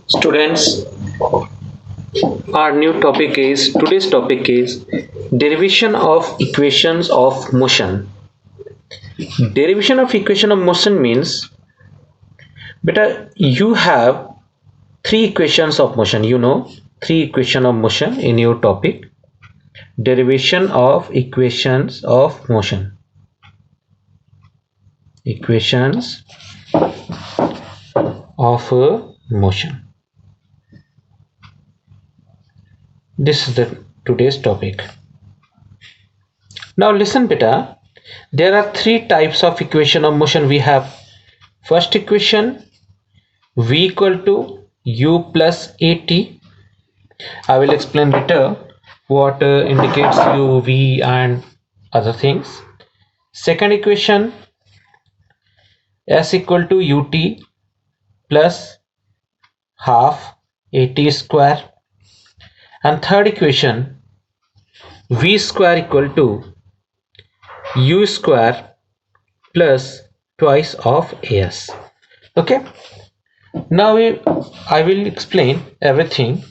Students, our new topic is today's topic is derivation of equations of motion. Derivation of equation of motion means beta you have three equations of motion. Three equation of motion in your topic. Derivation of equations of motion. Equations of motion. This is the today's topic. Now listen beta, there are three types of equation of motion we have. First equation, v equal to u plus at. I will explain later what indicates u, v and other things. Second equation, s equal to ut plus half at square. And third equation, v square equal to u square plus twice of as. Okay, now I will explain everything.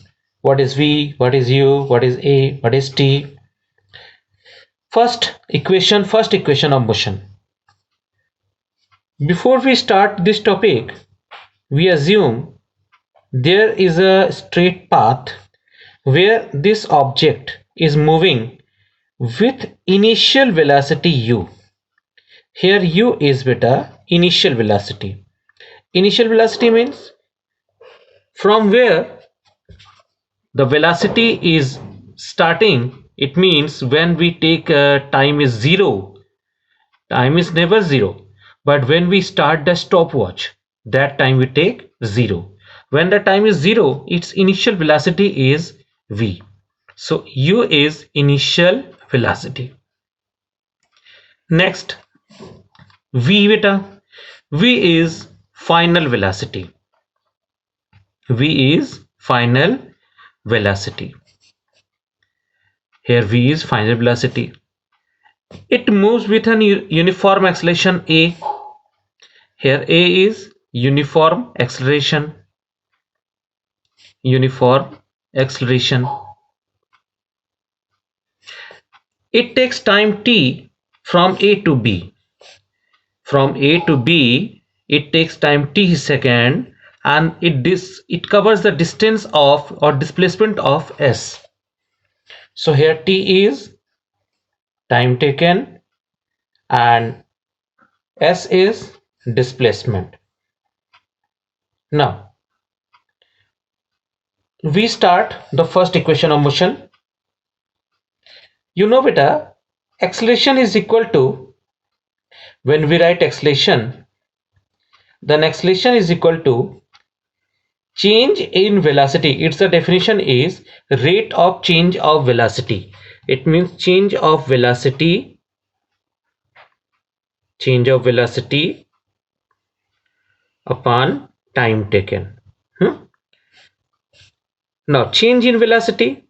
What is v, what is u, what is a, what is t. First equation of motion. Before we start this topic, we assume there is a straight path where this object is moving with initial velocity u. Here u is beta initial velocity. Initial velocity means from where the velocity is starting. It means when we take time is 0. Time is never 0. But when we start the stopwatch, that time we take 0. When the time is 0, its initial velocity is v. So u is initial velocity. Next, v beta. V is final velocity. V is final velocity. Here v is final velocity. It moves with an uniform acceleration a. Here a is uniform acceleration. Uniform acceleration. It takes time t from a to b. From a to b, it takes time t second, and it covers the distance of or displacement of s. So here t is time taken and s is displacement. Now we start the first equation of motion. Beta, acceleration is equal to, when we write acceleration, then acceleration is equal to change in velocity. Its definition is rate of change of velocity. It means change of velocity upon time taken. Now change in velocity,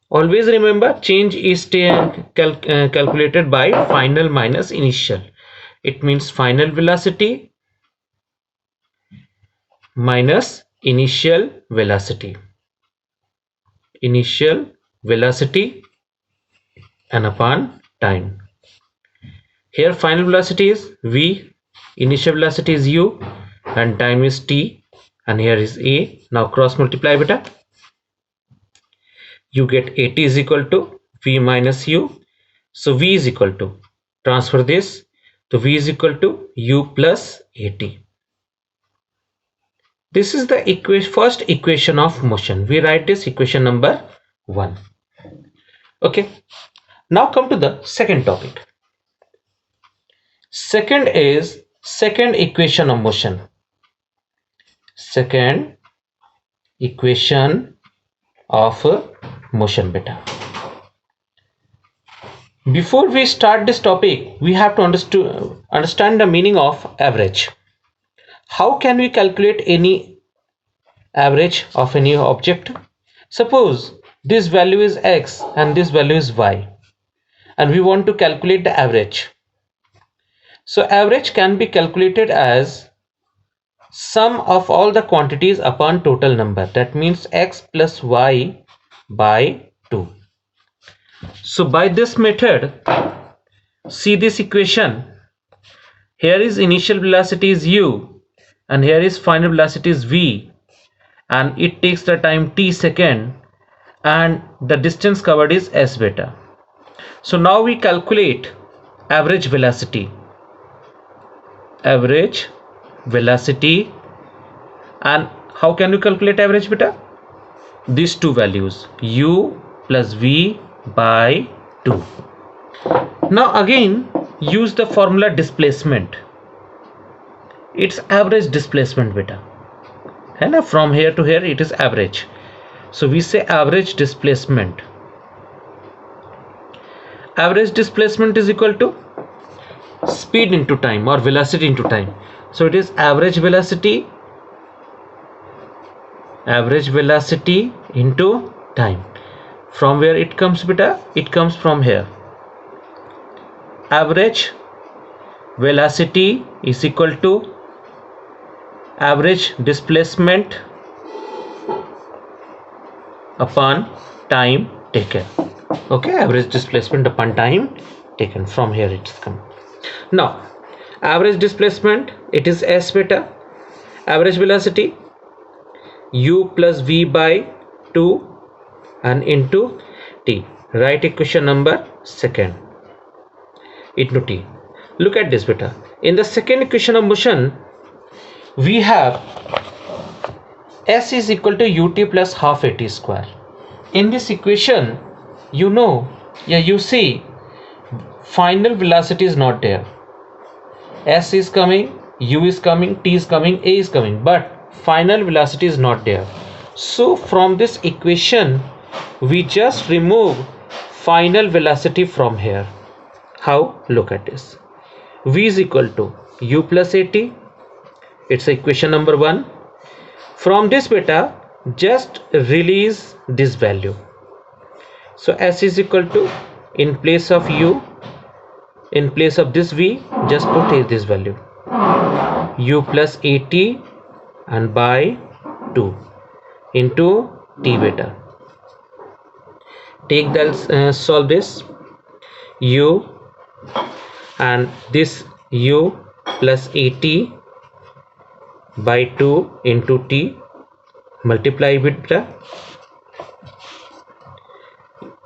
always remember change is calculated by final minus initial. It means final velocity minus initial velocity. Initial velocity and upon time. Here final velocity is v, initial velocity is u, and time is t, and here is a. Now cross multiply beta. You get at is equal to v minus u. So v is equal to, transfer this, so v is equal to u plus at. This is the first equation of motion. We write this equation number 1. Okay. Now come to the second topic. Second is second equation of motion. Second equation of motion beta. Before we start this topic, we have to understand the meaning of average. How can we calculate any average of any object? Suppose this value is x and this value is y, and we want to calculate the average. So average can be calculated as sum of all the quantities upon total number, that means x plus y by 2. So by this method, see this equation, here is initial velocity is u and here is final velocity is v, and it takes the time t second and the distance covered is s beta. So now we calculate average velocity. And how can you calculate average beta? These two values, u plus v by 2. Now again use the formula displacement. It's average displacement beta, and from here to here it is average. So we say average displacement. Average displacement is equal to speed into time or velocity into time. So it is average velocity into time. From where it comes beta? It comes from here. Average velocity is equal to average displacement upon time taken. Okay, average displacement upon time taken. From here it is come. Now average displacement, it is s beta. Average velocity u plus v by 2 and into t. Write equation number second into t. Look at this beta. In the second equation of motion, we have s is equal to ut plus half at square. In this equation, you see final velocity is not there. S is coming, u is coming, t is coming, a is coming, but final velocity is not there. So from this equation we just remove final velocity from here. How? Look at this. V is equal to u plus at. It's equation number 1. From this beta, just release this value. So s is equal to, in place of u, in place of this v, just put this value, u plus at and by 2 into t beta. Take the solve this, u and this u plus at by 2 into t, multiply with beta,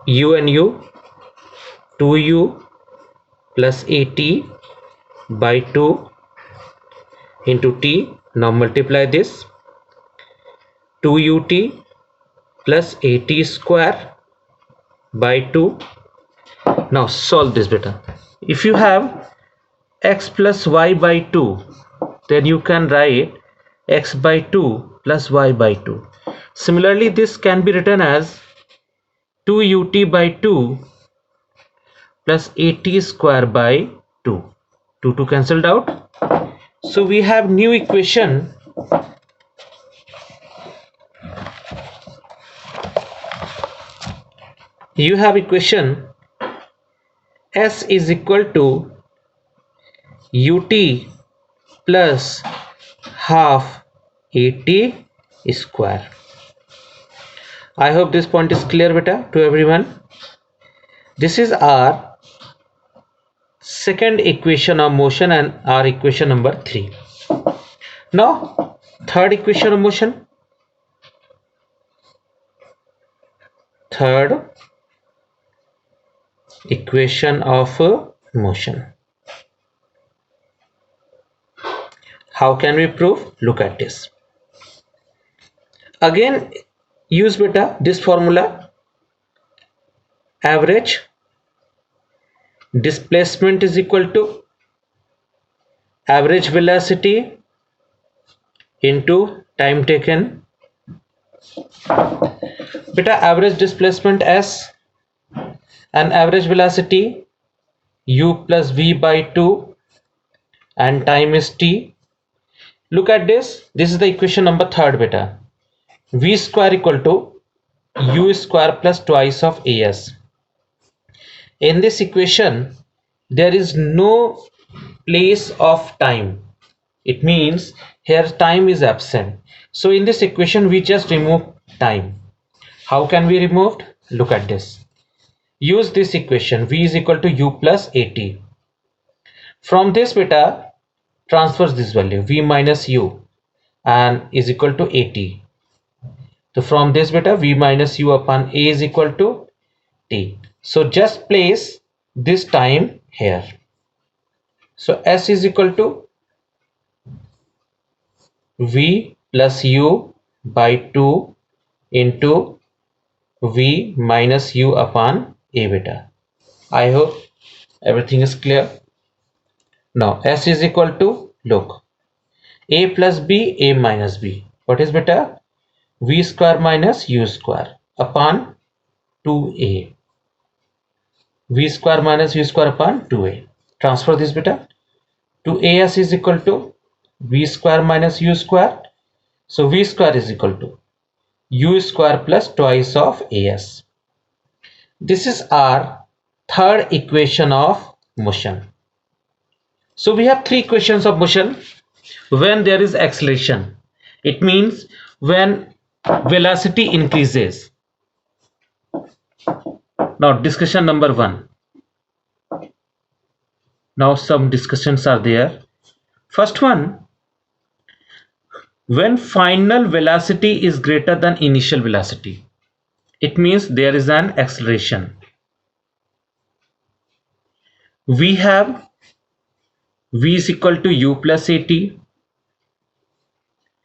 u and u, 2u plus at by 2 into t. Now multiply this, 2ut plus at square by 2. Now solve this beta. If you have x plus y by 2, then you can write x by 2 plus y by 2. Similarly, this can be written as 2ut by 2 plus at square by 2. 2 cancelled out. So we have new equation. You have equation s is equal to ut plus half at square. I hope this point is clear beta to everyone. This is our second equation of motion and our equation number 3. Now third equation of motion. Third equation of motion. How can we prove? Look at this. Again use beta this formula. Average displacement is equal to average velocity into time taken. Beta average displacement s and average velocity u plus v by 2 and time is t. Look at this. This is the equation number 3rd beta. V square equal to u square plus twice of as. In this equation there is no place of time. It means Here time is absent. So in this equation we just remove time. How can we remove? Look at this. Use this equation, v is equal to u plus at. From this beta, transfers this value v minus u and is equal to at. So from this beta, v minus u upon a is equal to t. So just place this time here. So s is equal to v plus u by 2 into v minus u upon a beta. I hope everything is clear. Now s is equal to, look, a plus b, a minus b. What is beta? V square minus u square upon 2a. V square minus u square upon 2a. Transfer this beta. 2as is equal to v square minus u square. So v square is equal to u square plus twice of as. This is our third equation of motion. So we have three equations of motion. When there is acceleration, it means when velocity increases. Now discussion number 1. Now some discussions are there. First one, when final velocity is greater than initial velocity, it means there is an acceleration. We have v is equal to u plus at,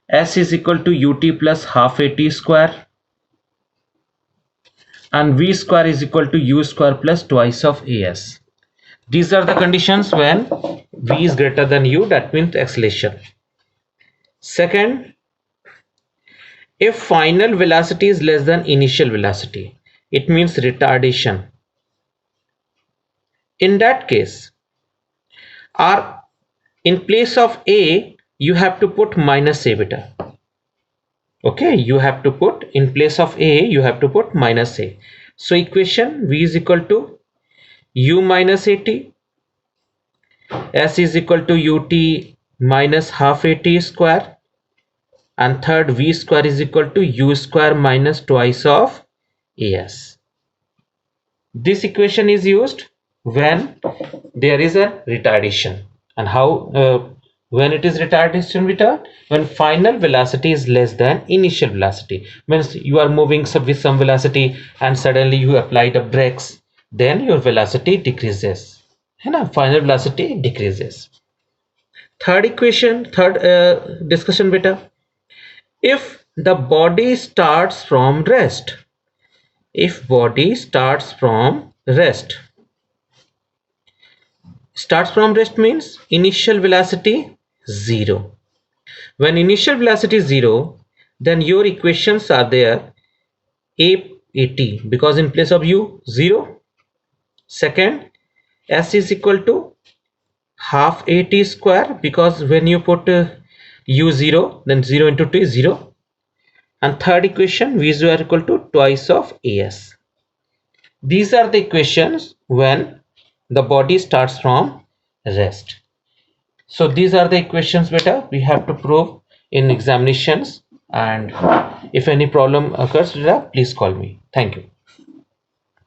s is equal to ut plus half at square, and v square is equal to u square plus twice of as. These are the conditions when v is greater than u, that means acceleration. Second, if final velocity is less than initial velocity, it means retardation. In that case, in place of a, you have to put minus a beta. Okay, you have to put, in place of a, you have to put minus a. So equation v is equal to u minus at, s is equal to ut minus half at square, and third v square is equal to u square minus twice of as. This equation is used when there is a retardation. And how when it is retardation beta? When final velocity is less than initial velocity. Means you are moving with some velocity and suddenly you apply the brakes, then your velocity decreases. Final velocity decreases. Third equation, third discussion beta. If the body starts from rest, starts from rest means initial velocity 0. When initial velocity is 0, then your equations are there a at, because in place of u 0. Second, s is equal to half at square, because when you put u 0, then 0 into 2 is 0. And third equation, v is equal to twice of as. These are the equations when the body starts from rest. So these are the equations beta we have to prove in examinations, and if any problem occurs beta, please call me. Thank you.